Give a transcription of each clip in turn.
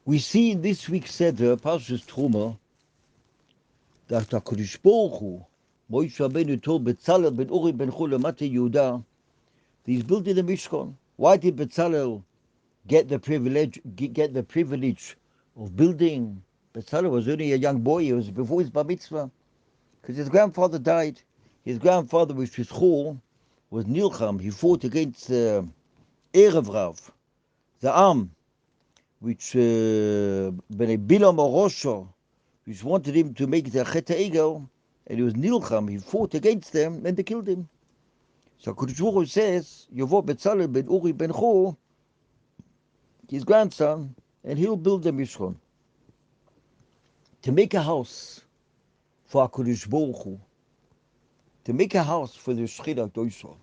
We see in this week's Seder, Parshat Terumah, that HaKadosh Baruch Hu, Moshe Rabbeinu told Bezalel ben Uri ben Hur Mate Yehuda, he's building the Mishkan. Why did Bezalel get the privilege of building? Bezalel was only a young boy. It was before his bar mitzvah, because his grandfather died. His grandfather, which was Chor, was Nilcham. He fought against Erev Rav, the Am, which Bnei Bilam or Rosho, which wanted him to make the Chet Egel, and he was Nilcham. He fought against them, and they killed him. So Kodesh Baruch Hu says, Yovo Bezalel ben Uri ben Hur, his grandson, and he'll build the Mishkan. To make a house for HaKadosh Baruch Hu, to make a house for the Shechina Doisha,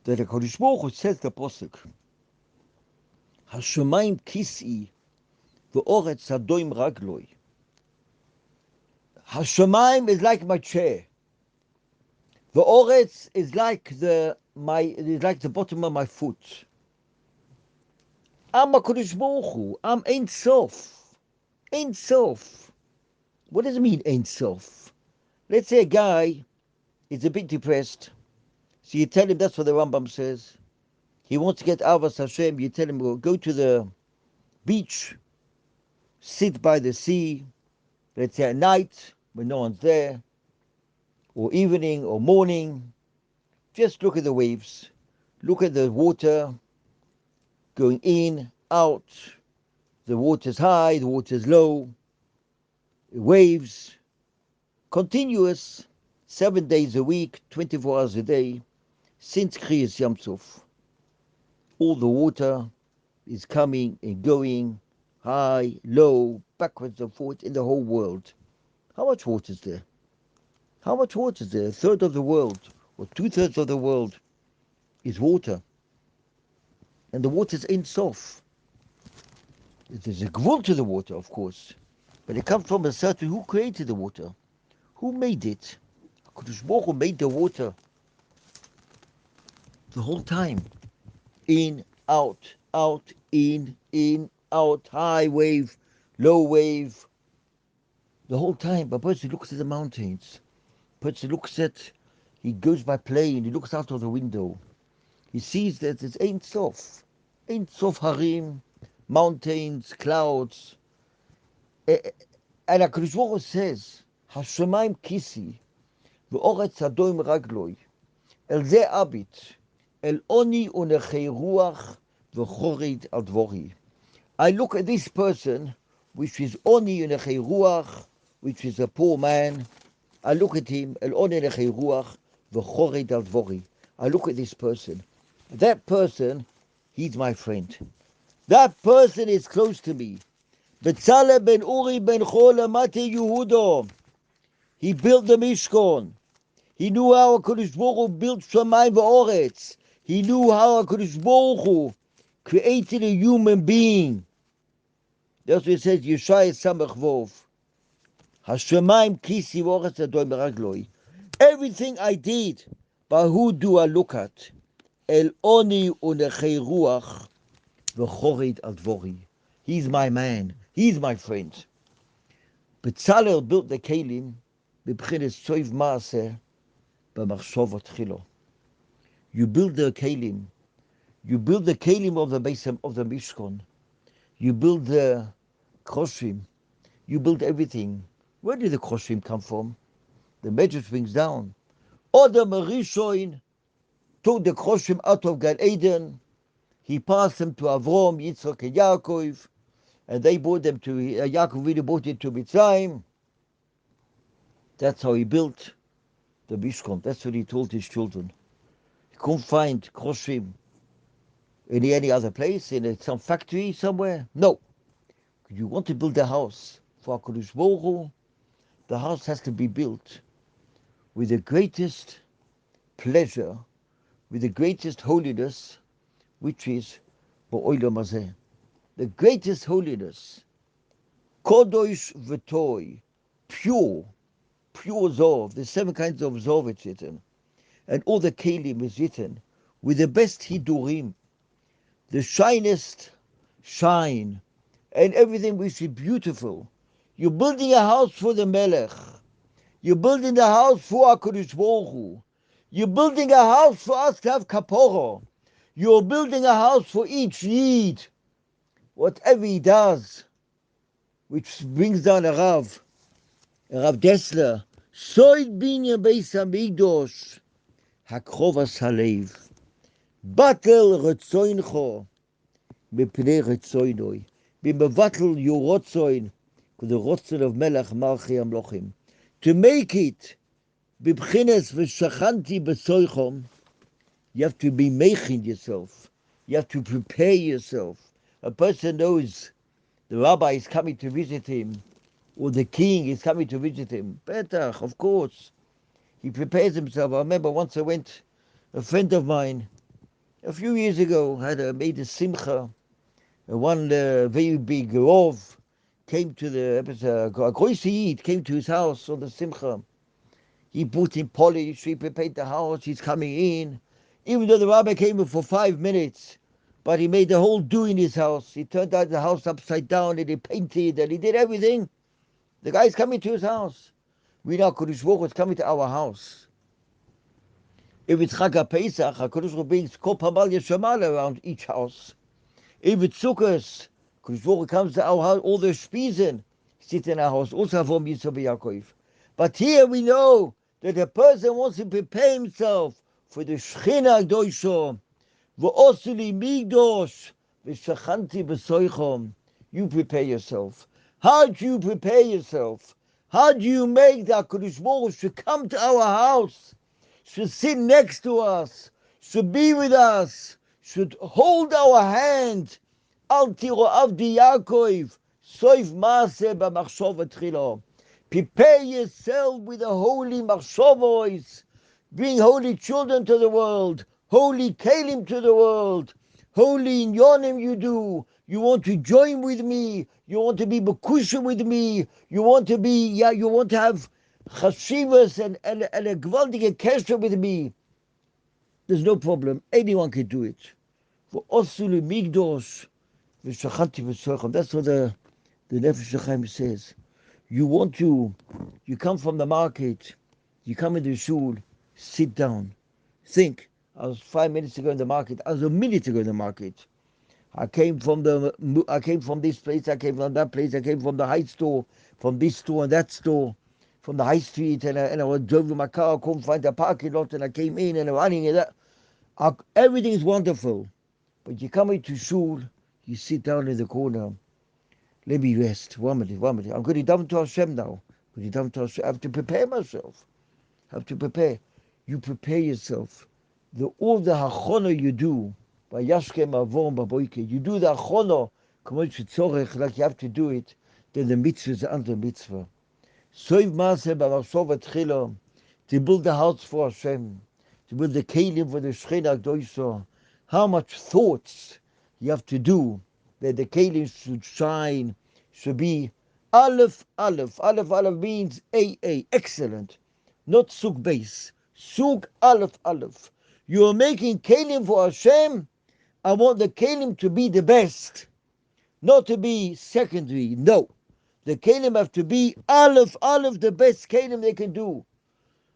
that HaKadosh Baruch Hu says the Posek, Hashemayim Kis'i, V'oretz Hadoim Ragloi. Hashemayim is like my chair. V'oretz is like the bottom of my foot. I'm HaKadosh Baruch Hu. I'm Ein Sof. Ein Sof. What does it mean, Ein Sof? Let's say a guy is a bit depressed. So you tell him, that's what the Rambam says. He wants to get Avas Hashem. You tell him, well, go to the beach, sit by the sea, let's say at night when no one's there, or evening or morning. Just look at the waves. Look at the water going in, out. The water's high, the water's low. Waves, continuous, 7 days a week, 24 hours a day, since Kriyas Yam Suf. All the water is coming and going, high, low, backwards and forwards in the whole world. How much water is there? How much water is there? A third of the world, or 2/3 of the world, is water. And the water is Ein Sof. There's a gvul to the water, of course, but it comes from a certain, who created the water? Who made it? HaKadosh Baruch Hu made the water the whole time. In, out, in, out, high wave, low wave, the whole time. But person looks at the mountains. Person looks at, he goes by plane, he looks out of the window. He sees that it's Ein Sof. Ein Sof Harim, mountains, clouds. And HaKadosh Baruch Hu says, Hashemayim Kisi, V'oretz Hadoim Ragloi, El Ze Abit, El Oni Unechei Ruach, V'chorid Al Dvori. I look at this person, which is Oni Unechei Ruach, which is a poor man. I look at him, El Oni Unechei Ruach, V'chorid Al Dvori. I look at this person. That person, he's my friend. That person is close to me. Bezalel ben Uri ben Hur Mate Yehuda. He built the Mishkan. He knew how HaKadosh Baruch Hu built Shamayim v'Oretz. He knew how HaKadosh Baruch Hu created a human being. That's what it says, Yeshaya Samach Vov. Hashemayim Kisi v'Oretz Hadoim Ragloi. Everything I did, but who do I look at? El Oni Unechei Ruach v'Chorid Al Dvori. He's my man. He's my friend. Bezalel built the Kelim b'bchinas Soiv Maaseh b'machshavot Chilo. You build the Kelim. You build the Kelim of the base of the Mishkan. You build the Kroshim. You build everything. Where did the Kroshim come from? The Medrash brings down. Adam Rishon took the Kroshim out of Gan Eden. He passed them to Avram, Yitzchak, and Yaakov, and they brought them to, Yaakov really brought it to Mitzrayim. That's how he built the Mishkan. That's what he told his children. He couldn't find Kroshim in any other place, in some factory somewhere. No. You want to build a house for HaKadosh Baruch Hu, the house has to be built with the greatest pleasure, with the greatest holiness, which is Ba'olam Hazeh. The greatest holiness. Kodosh v'toy, pure Zov. There's 7 kinds of Zov it's written. And all the Kelim is with the best Hidurim, the shinest shine and everything we see beautiful. You're building a house for the Melech. You're building a house for HaKadosh Baruch Hu. You're building a house for us to have kapora. You're building a house for each Yid. Whatever he does, which brings down a Rav Dessler, Soid Binyan Beis HaMikdosh, Hakrovas Halev, Batel Retzoincho, Mepnei Retzoinoi, Be Mevatel your Rotzoin, with the Rotzon of Melech Malchi Amlochim. To make it, Bibchines V'Shachanti B'Soichom, you have to be making yourself. You have to prepare yourself. A person knows the rabbi is coming to visit him, or the king is coming to visit him. Better, of course. He prepares himself. I remember once a friend of mine, a few years ago, made a simcha. One very big rov came to a groisy Yid came to his house on the simcha. He put in polish, he prepared the house, he's coming in. Even though the rabbi came in for 5 minutes, but he made the whole do in his house. He turned out the house upside down and he painted and he did everything. The guy's coming to his house. We know Kodesh Baruch Hu is coming to our house. If it's Chag HaPesach, Kodesh Baruch Hu brings Kol Pamal Yeshamal around each house. If it's Sukkot, Kodesh Baruch Hu comes to our house, all the Spisen sit in our house, also from Yitzhak Yaakov. But here we know that a person wants to prepare himself for the Shechina Gdoisho, V'osuli Migdosh, V'shachanti B'soichom. You prepare yourself. How do you prepare yourself? How do you make the HaKadosh Baruch Hu should come to our house, should sit next to us, should be with us, should hold our hand? Al tiro avdi Yaakov, soif maaseh b'machshava tchilo. Prepare yourself with the holy machshavos. Bring holy children to the world, holy kalim to the world, holy inyonim you do. You want to join with me. You want to be bekusha with me. You want to have chashivas and a gewaltige kesher with me. There's no problem. Anyone can do it. For osulu migdosh v'shachanti v'socham. That's what the Nefesh HaChaim says. You come from the market, you come into the shul, sit down, think. I was 5 minutes ago in the market. I was a minute ago in the market. I came from this place. I came from that place. I came from the high store, from this store and that store, from the high street. And I was drove in my car. I couldn't find a parking lot, and I came in and I'm running. And everything is wonderful, but you come into shul, you sit down in the corner. Let me rest. 1 minute. I'm going to daven to Hashem now. I have to prepare myself. You prepare yourself. All the hachona you do, by Yashkem Avon Baboike, you do the hachona, like you have to do it, then the mitzvah is under mitzvah. Soiv Maaseh B'machshava Tchila, to build the house for Hashem, to build the kelim for the Shechina Gdoisha. How much thoughts you have to do that the kelim should shine, should be Aleph. Aleph means AA, excellent, not Sug base. Sug Aleph. You are making kelim for Hashem. I want the kelim to be the best, not to be secondary. No, the kelim have to be Aleph, the best kelim they can do.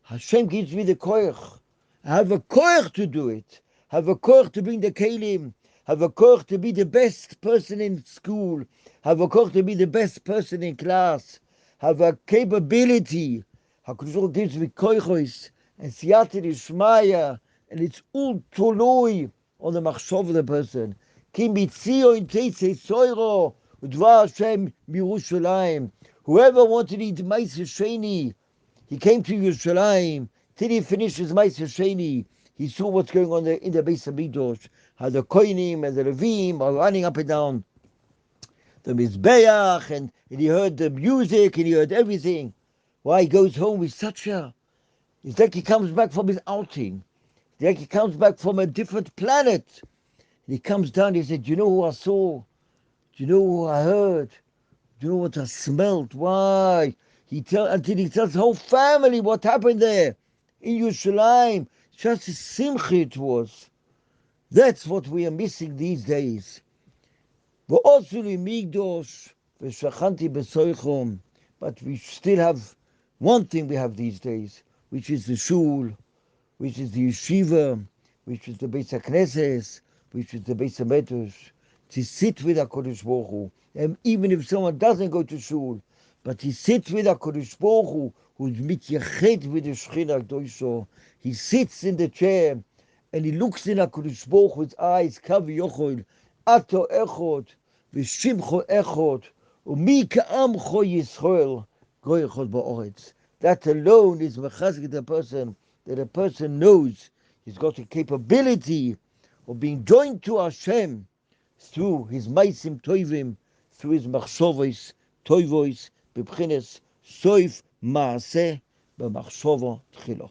Hashem gives me the koyach. I have a koyach to do it. Have a koyach to bring the kelim. Have a koyach to be the best person in school. Have a koyach to be the best person in class. Have a capability. HaKadosh Baruch Hu gives me koyachos and siyata d'shmaya, and it's all toloi on the machshov of the person. Ki mitzion teitze soiro udvar Hashem b'Yerushalayim. Whoever wanted to eat Ma'aser Sheni, he came to Yerushalayim. Till he finished his Ma'aser Sheni, he saw what's going on there in the Beis HaMikdash. How the Kohanim and the Levim are running up and down the Mizbeach, and he heard the music and he heard everything. Why he goes home with such a... It's like he comes back from his outing. It's like he comes back from a different planet. And he comes down, he said, "Do you know who I saw? Do you know who I heard? Do you know what I smelled?" Why? Until he tells the whole family what happened there in Yerushalayim. Just a simcha it was. That's what we are missing these days. V'osuli migdosh v'shachanti b'soichom. But we still have one thing we have these days, which is the shul, which is the yeshiva, which is the Beis HaKnesses, which is the Beis HaMedrash, to sit with HaKadosh Baruch Hu. And even if someone doesn't go to shul, but he sits with HaKadosh Baruch Hu, who's mitiyached with the Shechina K'dosha, he sits in the chair, and he looks in HaKadosh Baruch Hu's eyes, Kavi Yochel, Ato Echot, V'shimcho Echot, Umi Ka'amcho Yisrael, Goy Echot Ba'oretz. That alone is mechazek the person, that a person knows he's got a capability of being joined to Hashem through his maisim toivim, through his machshavos toivos, b'bchines soif maaseh b'machshava tchila.